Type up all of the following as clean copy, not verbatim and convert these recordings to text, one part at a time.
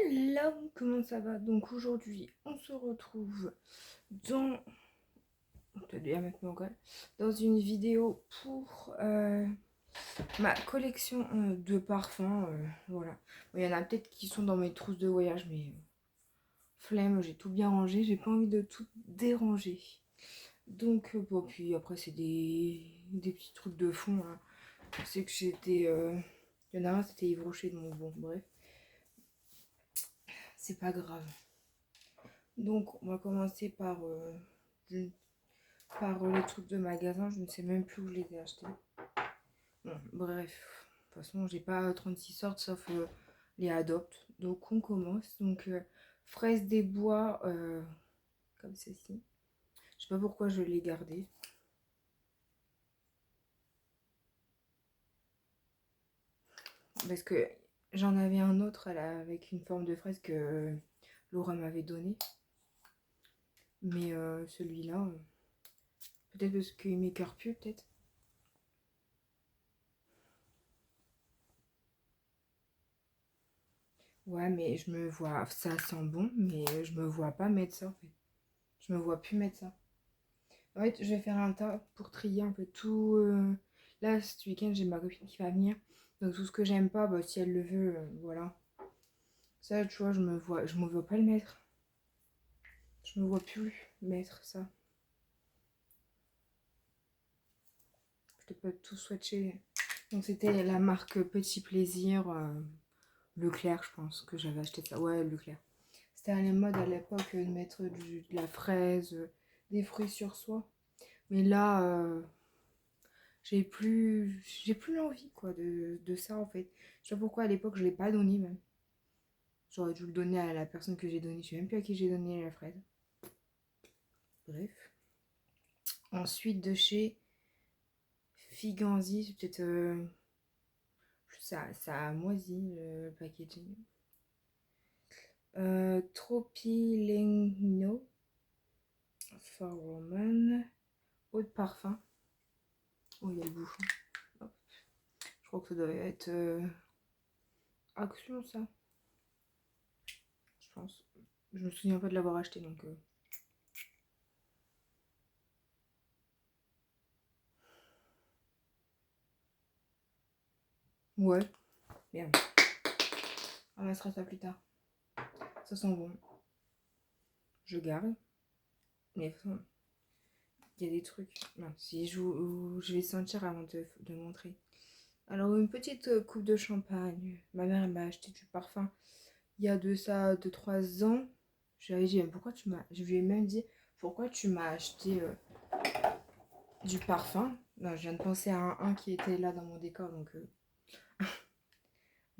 Hello, comment ça va? Donc aujourd'hui, on se retrouve dans... On peut bien mettre mon col. Dans une vidéo pour ma collection de parfums. Voilà. Bon, il y en a peut-être qui sont dans mes trousses de voyage, mais flemme, j'ai tout bien rangé. J'ai pas envie de tout déranger. Donc, bon, puis après, c'est des petits trucs de fond. Hein. Je sais que j'étais... Il y en a un, c'était Yves Rocher, donc bon, bref. C'est pas grave. Donc, on va commencer par les trucs de magasin. Je ne sais même plus où je les ai achetés. Bon, bref. De toute façon, j'ai pas 36 sortes sauf les Adopt. Donc, on commence. Donc, fraises des bois, comme ceci. Je sais pas pourquoi je l'ai gardé. Parce que j'en avais un autre avec une forme de fraise que Laura m'avait donné. Mais celui-là, peut-être parce qu'il m'écœure plus, peut-être. Ouais, mais je me vois... Ça sent bon, mais je me vois pas mettre ça, en fait. Je me vois plus mettre ça. En fait, je vais faire un tas pour trier un peu tout. Là, ce week-end, j'ai ma copine qui va venir. Donc, tout ce que j'aime pas, bah, si elle le veut, voilà. Ça, tu vois, je me vois pas le mettre. Je me vois plus mettre ça. Je peux tout swatcher. Donc, c'était la marque Petit Plaisir. Leclerc, je pense que j'avais acheté ça. Ouais, Leclerc. C'était à la mode à l'époque de mettre de la fraise, des fruits sur soi. Mais là, j'ai plus l'envie quoi de ça en fait. Je sais pas pourquoi à l'époque je l'ai pas donné même. J'aurais dû le donner à la personne que j'ai donné. Je sais même plus à qui j'ai donné la fraise. Bref. Ensuite de chez Figanzi, c'est peut-être ça a moisi le packaging. Tropileno for Woman. Eau de parfum. Oh, il y a le bouchon. Hop. Je crois que ça doit être Action, ça. Je pense. Je me souviens pas de l'avoir acheté, donc... Ouais. Merde. On ramassera ça plus tard. Ça sent bon. Je garde. Mais il y a des trucs. Non, si je vais sentir avant de montrer. Alors, une petite coupe de champagne. Ma mère, elle m'a acheté du parfum. Il y a de ça 2-3 ans. Je lui ai dit, pourquoi tu m'as... Je lui ai même dit, pourquoi tu m'as acheté du parfum. Non, je viens de penser à un qui était là dans mon décor, donc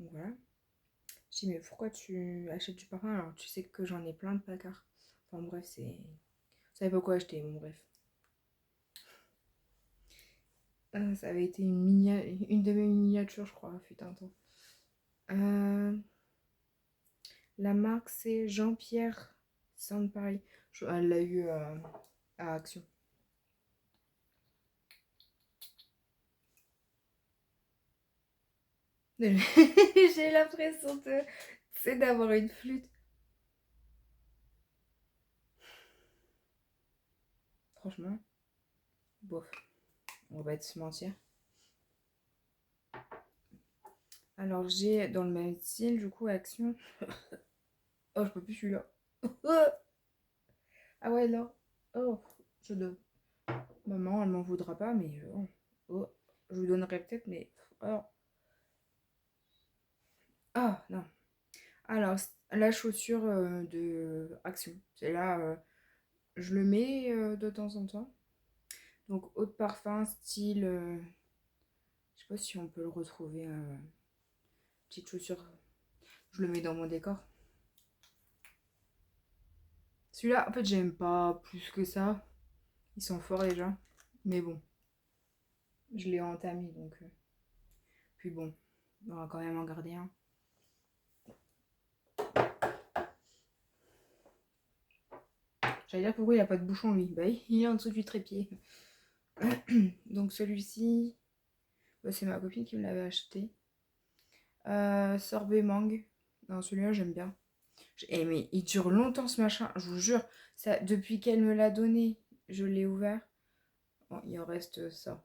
voilà. Je dis, mais pourquoi tu achètes du parfum alors tu sais que j'en ai plein de placards. Enfin bref, c'est... Je savais pas quoi acheter, bon bref. Ça avait été une de mes miniatures, je crois, fut un temps. La marque, c'est Jean-Pierre Saint Paris. Elle l'a eu à Action. J'ai l'impression c'est d'avoir une flûte. Franchement, bof. On va pas se mentir. Alors j'ai dans le même style, du coup, Action. Oh, je peux plus celui-là. Ah ouais, non. Oh, je donne. Maman, elle m'en voudra pas, mais oh, je vous donnerai peut-être, mais... Oh. Ah, non. Alors, la chaussure de Action. C'est là, je le mets de temps en temps. Donc, eau de parfum, style... je sais pas si on peut le retrouver. Petite chaussure. Je le mets dans mon décor. Celui-là, en fait, j'aime pas plus que ça. Ils sont forts déjà. Mais bon. Je l'ai entamé, donc... Puis bon, on va quand même en garder un. J'allais dire pourquoi il n'y a pas de bouchon lui. Bah il est en dessous du trépied. Donc celui-ci, bah, c'est ma copine qui me l'avait acheté. Sorbet mangue. Non, celui-là j'aime bien. Mais il dure longtemps ce machin, je vous jure. Ça, depuis qu'elle me l'a donné, je l'ai ouvert. Bon, il en reste ça.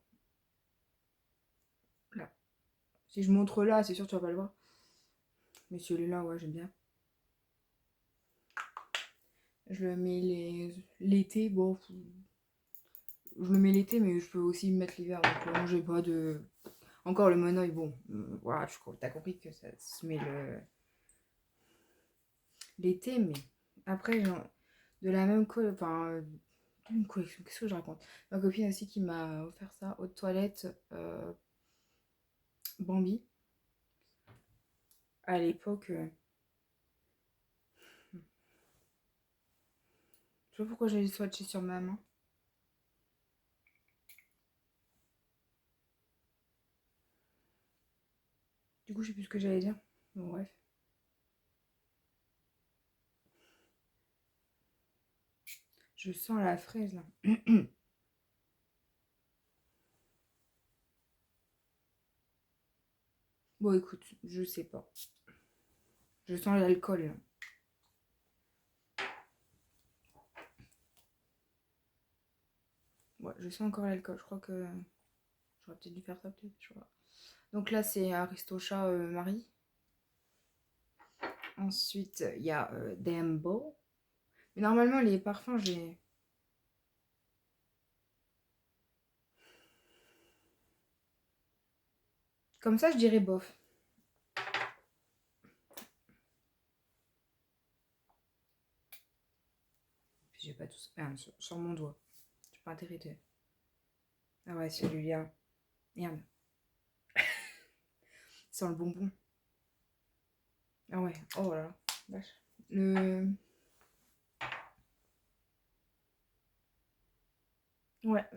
Là. Si je montre là, c'est sûr que tu vas pas le voir. Mais celui-là, ouais, j'aime bien. Je le mets l'été, bon. Je le mets l'été, mais je peux aussi le mettre l'hiver. Donc j'ai pas de. Encore le monoeil, bon. Voilà, t'as compris que ça se met l'été, mais après, genre, de la même collection. Enfin, une collection, qu'est-ce que je raconte? Ma copine aussi qui m'a offert ça, eau de toilette Bambi. À l'époque. Je sais pas pourquoi j'ai swatché sur ma main. Du coup, je sais plus ce que j'allais dire. Bon, bref. Je sens la fraise là. Bon, écoute, je sais pas. Je sens l'alcool là. Ouais, je sens encore l'alcool. Je crois que j'aurais peut-être dû faire ça, peut-être. Je vois. Donc là, c'est Aristocha Marie. Ensuite, il y a Dembo. Mais normalement, les parfums, j'ai. Comme ça, je dirais bof. Puis j'ai pas tout ça. Ah, sur mon doigt. Je suis pas intéressée. Ah ouais, celui-là. Merde. Sans le bonbon. Ah ouais. Oh là là. Vache. Ouais.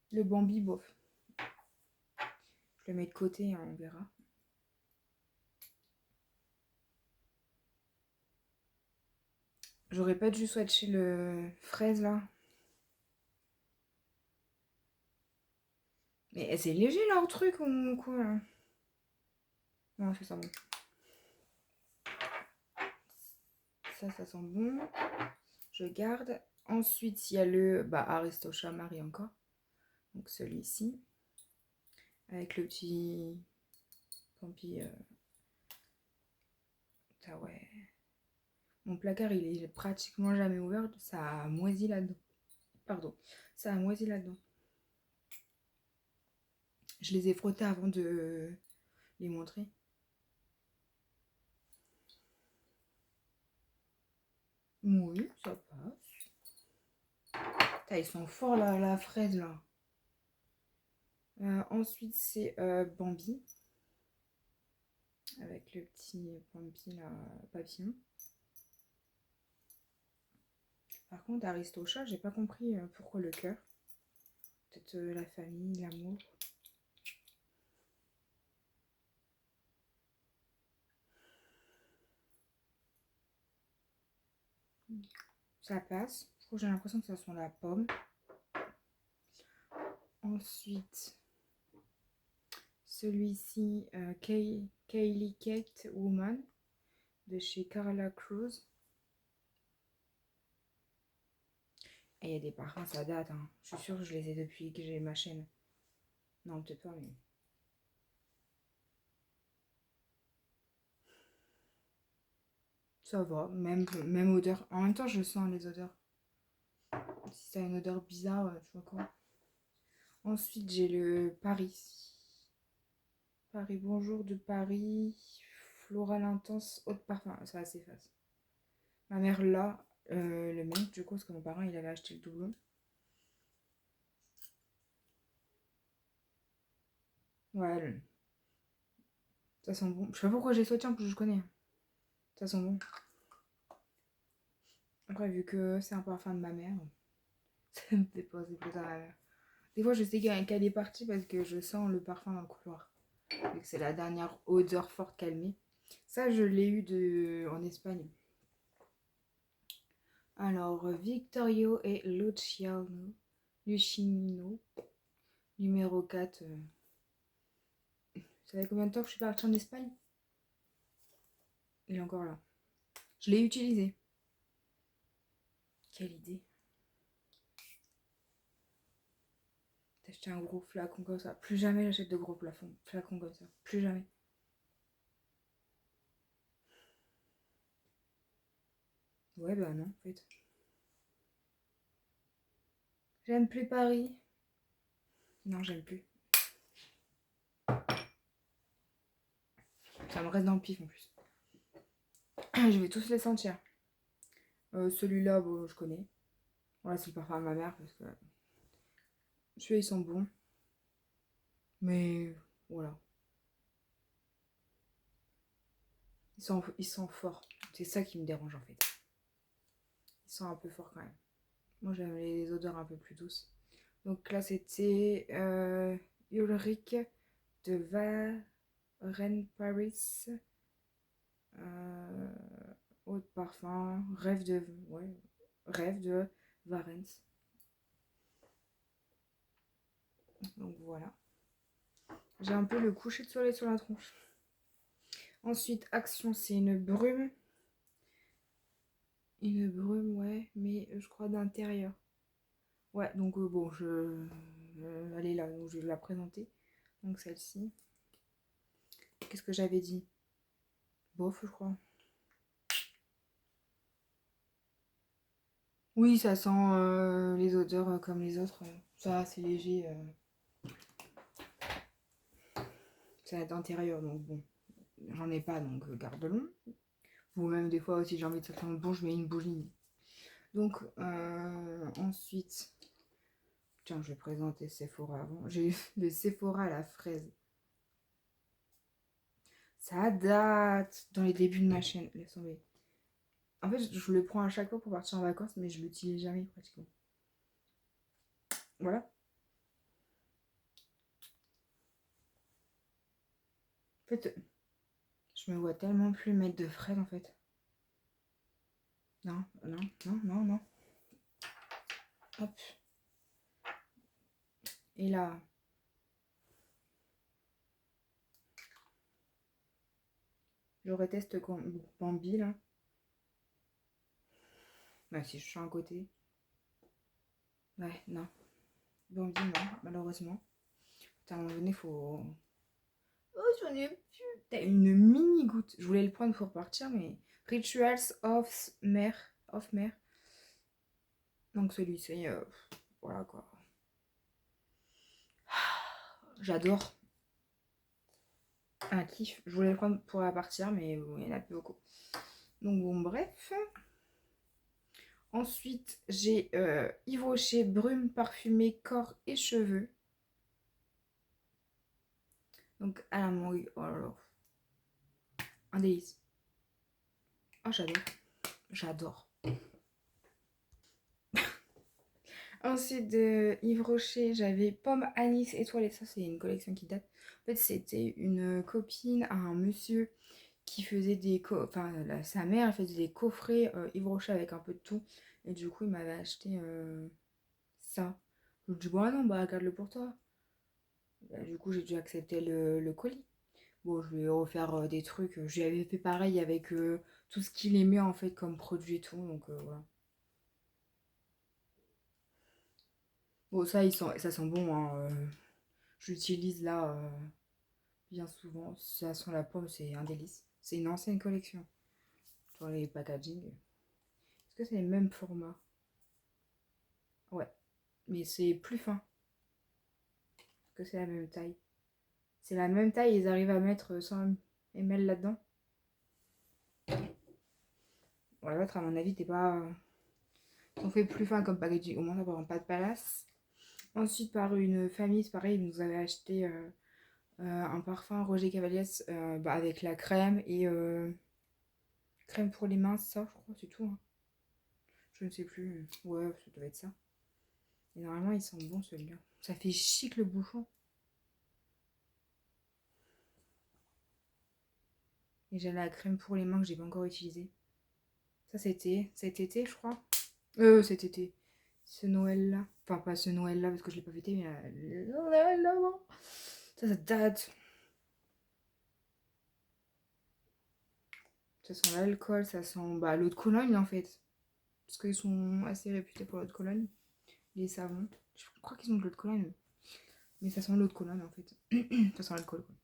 Le Bambi, bof. Je le mets de côté, hein, on verra. J'aurais pas dû swatcher le fraise là. Mais c'est léger leur truc ou quoi là? Non, c'est ça bon. Ça sent bon. Je garde. Ensuite, il y a le Aristocha Marie encore. Donc celui-ci. Avec le petit Pampi. Ah ouais. Mon placard, il est pratiquement jamais ouvert. Ça a moisi là-dedans. Pardon. Ça a moisi là-dedans. Je les ai frottés avant de les montrer. Oui, ça passe. Putain, ils sont forts là, la fraise là. Ensuite, c'est Bambi. Avec le petit Bambi là, papillon. Par contre, Aristocha, j'ai pas compris pourquoi le cœur. Peut-être la famille, l'amour. Ça passe. Je trouve j'ai l'impression que ça sent la pomme. Ensuite, celui-ci, Kylie Kate Woman de chez Carla Cruz. Et il y a des parfums, ça date. Hein. Je suis sûre que je les ai depuis que j'ai ma chaîne. Non, peut-être pas, mais. Ça va, même odeur. En même temps, je sens les odeurs. Si ça a une odeur bizarre, tu vois quoi. Ensuite, j'ai le Paris. Paris, bonjour de Paris. Floral intense, haute parfum. Ça s'efface. Ma mère l'a, le même, du coup, parce que mon parent, il avait acheté le doublon. Ouais, ça sent bon. Je sais pas pourquoi j'ai sauté, en plus, je connais. Ça sent bon. Après, vu que c'est un parfum de ma mère, ça me fait penser plus à ma mère. Des fois, je sais qu'elle est partie parce que je sens le parfum dans le couloir. Vu que c'est la dernière odeur forte qu'elle met. Ça, je l'ai eu en Espagne. Alors, Victorio et Luciano, numéro 4. Vous savez combien de temps que je suis partie en Espagne? Il est encore là. Je l'ai utilisé. Quelle idée. T'acheter un gros flacon comme ça. Plus jamais j'achète de gros flacons comme ça. Plus jamais. Ouais, bah non, en fait. J'aime plus Paris. Non, j'aime plus. Ça me reste dans le pif en plus. Je vais tous les sentir. Celui-là, bon, je connais. Voilà, c'est le parfum de ma mère parce que celui-là, ils sont bons. Mais voilà. Ils sont forts. C'est ça qui me dérange en fait. Ils sont un peu forts quand même. Moi, j'aime les odeurs un peu plus douces. Donc là, c'était Ulrich de Varenne Paris. Eau de parfum. Rêve de Varens. Donc voilà. J'ai un peu le coucher de soleil sur la tronche. Ensuite, Action, c'est une brume. Une brume, ouais, mais je crois d'intérieur. Ouais, donc bon, elle est là, donc je vais la présenter. Donc celle-ci. Qu'est-ce que j'avais dit? Bof, je crois. Oui, ça sent les odeurs comme les autres. Ça, c'est léger. C'est d'intérieur, donc bon. J'en ai pas, donc garde-le. Ou même des fois, si j'ai envie de sentir bon, je mets une bougie. Donc, ensuite, tiens, je vais présenter Sephora avant. J'ai eu le Sephora à la fraise. Ça date dans les débuts de ma chaîne. Laisse tomber. En fait, je le prends à chaque fois pour partir en vacances, mais je l'utilise jamais pratiquement. Voilà. En fait, je me vois tellement plus mettre de fraise en fait. Non, non, non, non, non. Hop. Et là. J'aurais testé Bambi là. Bah si je suis à côté. Ouais, non. Bambi, non, malheureusement. Putain, à un moment donné, faut. Oh, j'en ai plus. T'as une mini goutte. Je voulais le prendre pour partir, mais. Rituals of Mer. Of Mer. Donc celui-ci, voilà quoi. J'adore. Un kiff. Je voulais le prendre pour la partir, mais bon, il y en a plus beaucoup. Donc bon, bref. Ensuite, j'ai Yves Rocher brume parfumée corps et cheveux. Donc à la morgue. Oh là là. Un délice. Oh, j'adore. J'adore. Ensuite, de Yves Rocher, j'avais Pomme, Anis, Étoile. Et ça, c'est une collection qui date. En fait, c'était une copine à un monsieur qui faisait des... Enfin, sa mère, elle faisait des coffrets Yves Rocher avec un peu de tout. Et du coup, il m'avait acheté ça. Je lui ai dit, bon, ah non, bah, garde-le pour toi. Bah, du coup, j'ai dû accepter le colis. Bon, je lui ai offert des trucs. Je lui avais fait pareil avec tout ce qu'il aimait, en fait, comme produit et tout. Donc, voilà. Bon, ça, ça sent bon, hein. J'utilise là bien souvent. Ça sent la pomme, c'est un délice. C'est une ancienne collection. Dans les packaging. Est-ce que c'est les mêmes formats? Ouais. Mais c'est plus fin. Est-ce que c'est la même taille? C'est la même taille, ils arrivent à mettre 100 ml là-dedans. Bon, l'autre, à mon avis, t'es pas. On fait plus fin comme packaging. Au moins, ça prend pas de palace. Ensuite, par une famille, c'est pareil, ils nous avaient acheté un parfum Roger Cavaliers avec la crème et crème pour les mains, ça, je crois, c'est tout. Hein. Je ne sais plus. Ouais, ça doit être ça. Et normalement, ils sont bons, celui-là. Ça fait chic le bouchon. Et j'ai la crème pour les mains que j'ai pas encore utilisée. Ça, c'était cet été, je crois. Cet été. Ce Noël-là. Enfin, pas ce Noël-là, parce que je l'ai pas fêté, mais le Noël là-bas. Ça date. Ça sent l'alcool, ça sent bah, l'eau de Cologne en fait. Parce qu'ils sont assez réputés pour l'eau de Cologne. Les savons. Je crois qu'ils ont de l'eau de Cologne. Mais ça sent l'eau de Cologne en fait. Ça sent l'alcool quoi.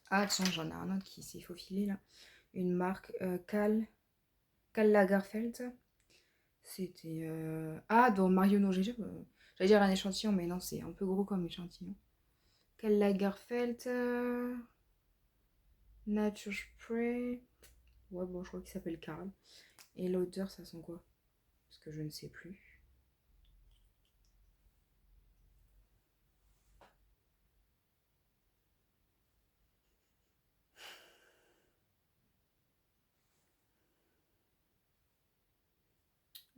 Ah tiens, j'en ai un autre qui s'est faufilé là. Une marque Karl Lagerfeld. C'était... Ah, dans Mario No GG. J'allais dire un échantillon, mais non, c'est un peu gros comme échantillon. Karl Lagerfeld. Nature Spray. Ouais, bon, je crois qu'il s'appelle Karl. Et l'odeur, ça sent quoi? Parce que je ne sais plus.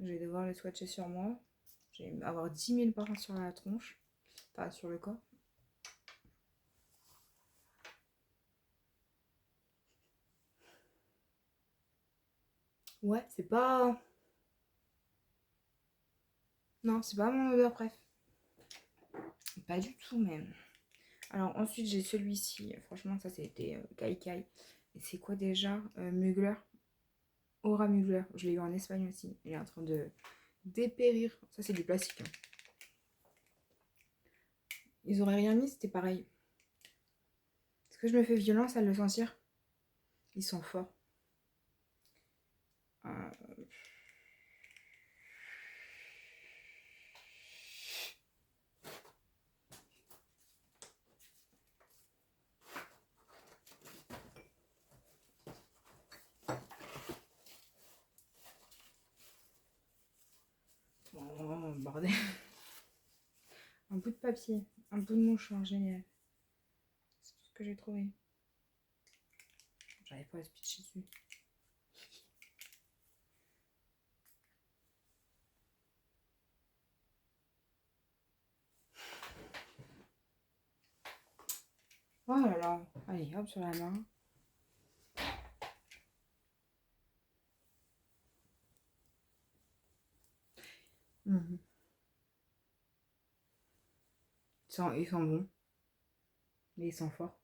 Je vais devoir le swatcher sur moi. Je vais avoir 10 000 parfums sur la tronche. Enfin, sur le corps. Ouais, c'est pas... Non, c'est pas mon odeur bref. Pas du tout même. Alors ensuite j'ai celui-ci. Franchement ça c'était Kai Kai. Et c'est quoi déjà Mugler. Aura Mugler. Je l'ai eu en Espagne aussi. Il est en train de dépérir. Ça c'est du plastique. Hein. Ils auraient rien mis, c'était pareil. Est-ce que je me fais violence à le sentir? Ils sont forts. Oh, bordel. Un bout de papier. Un bout de mouchoir, génial. C'est tout ce que j'ai trouvé. J'arrive pas à se pitcher dessus. Oh là là. Allez, hop sur la main. Mmh. Ils sont bons. Mais ils sont forts.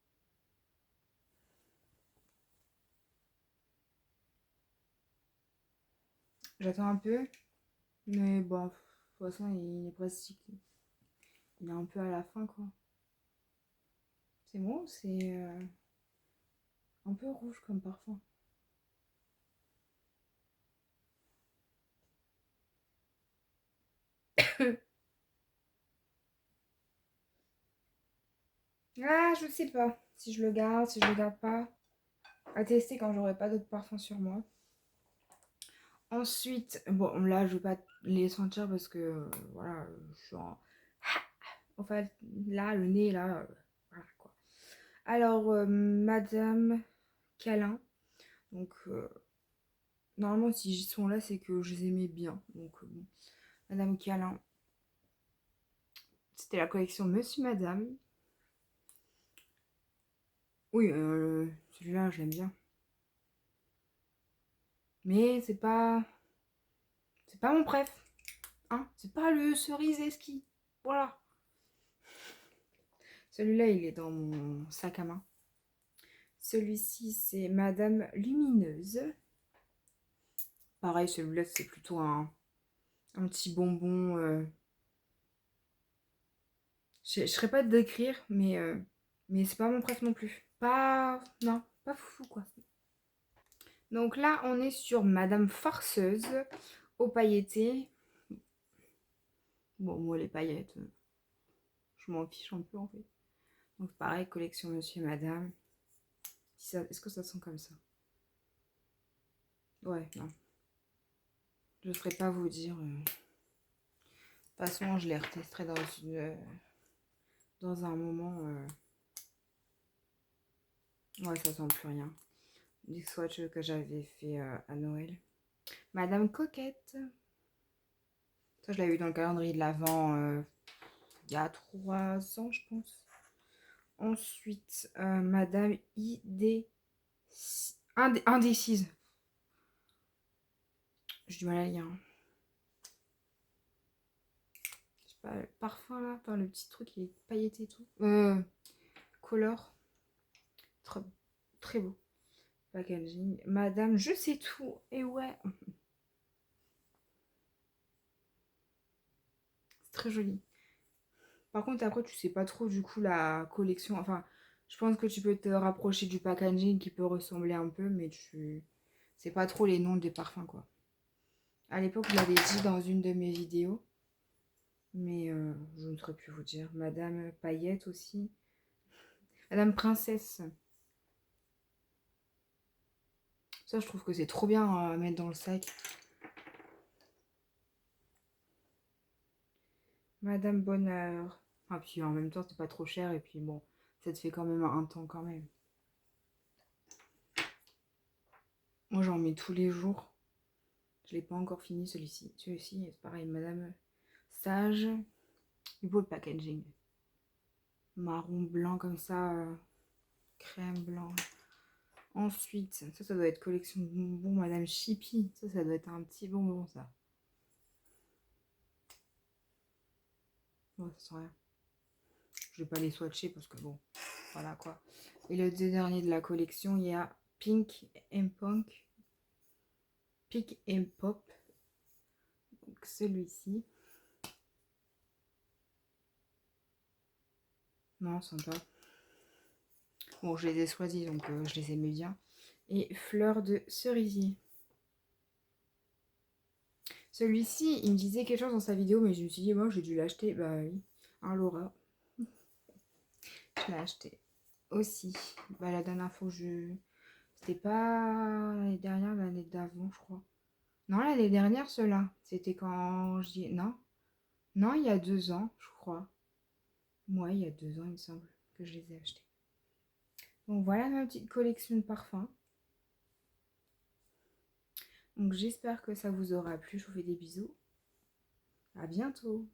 J'attends un peu. Mais bon, de toute façon, il est presque... Il est un peu à la fin, quoi. C'est bon, c'est un peu rouge comme parfum. Ah, je sais pas si je le garde, si je le garde pas. À tester quand j'aurai pas d'autres parfums sur moi. Ensuite, bon, là, je vais pas les sentir parce que, voilà, je suis en... Enfin, là, le nez, là, voilà, quoi. Alors, Madame Câlin. Donc, normalement, si ils sont là, c'est que je les aimais bien. Donc, bon. Madame Câlin. C'était la collection Monsieur Madame. Oui, celui-là, je l'aime bien. Mais c'est pas... C'est pas mon préf. Hein, c'est pas le cerise ski. Voilà. Celui-là, il est dans mon sac à main. Celui-ci, c'est Madame Lumineuse. Pareil, celui-là, c'est plutôt un petit bonbon. Je ne serais pas de décrire, mais c'est pas mon préf non plus. Pas... Non, pas foufou, quoi. Donc là, on est sur Madame Farceuse, aux pailletés. Bon, moi, les paillettes, je m'en fiche un peu, en fait. Donc pareil, collection Monsieur et Madame. Est-ce que ça sent comme ça? Ouais, non. Je ne saurais pas vous dire. De toute façon, je les retesterai dans un moment. Ouais, ça sent plus rien. Des swatchs que j'avais fait à Noël. Madame Coquette. Ça, je l'avais eu dans le calendrier de l'Avent il y a 3 ans, je pense. Ensuite, Madame Indécise. J'ai du mal à lire. Hein. Je sais pas, le parfum là, enfin, le petit truc, il est pailleté et tout. Color. Très, très beau. Packaging. Madame, je sais tout. Et ouais. C'est très joli. Par contre, après, tu sais pas trop du coup la collection. Enfin, je pense que tu peux te rapprocher du packaging qui peut ressembler un peu, mais tu sais pas trop les noms des parfums, quoi. À l'époque, je l'avais dit dans une de mes vidéos, mais je ne saurais plus vous dire. Madame Paillette aussi. Madame Princesse. Ça, je trouve que c'est trop bien à mettre dans le sac. Madame Bonheur. Ah, puis en même temps, c'est pas trop cher, et puis bon, ça te fait quand même un temps quand même. Moi, j'en mets tous les jours. Je l'ai pas encore fini celui-ci. Celui-ci, c'est pareil, Madame Sage. Il beau le packaging. Marron blanc comme ça, crème blanc. Ensuite, ça doit être collection de bonbons Madame Chippy. Ça doit être un petit bonbon, ça. Ouais, ça sent rien. Je vais pas les swatcher parce que bon, voilà quoi. Et le dernier de la collection, il y a Pink and Punk. Pink and Pop. Donc celui-ci. Non, sympa. Bon, je les ai choisis, donc je les aimais bien. Et fleurs de cerisier. Celui-ci, il me disait quelque chose dans sa vidéo, mais je me suis dit, moi, j'ai dû l'acheter. Bah oui, un Laura. Je l'ai acheté aussi. Bah, la dernière fois, c'était pas l'année dernière, l'année d'avant, je crois. Non, l'année dernière, ceux-là. C'était quand j'y... Non. Non, il y a 2 ans, je crois. Moi, il y a 2 ans, il me semble, que je les ai achetés. Donc voilà ma petite collection de parfums. Donc j'espère que ça vous aura plu. Je vous fais des bisous. À bientôt.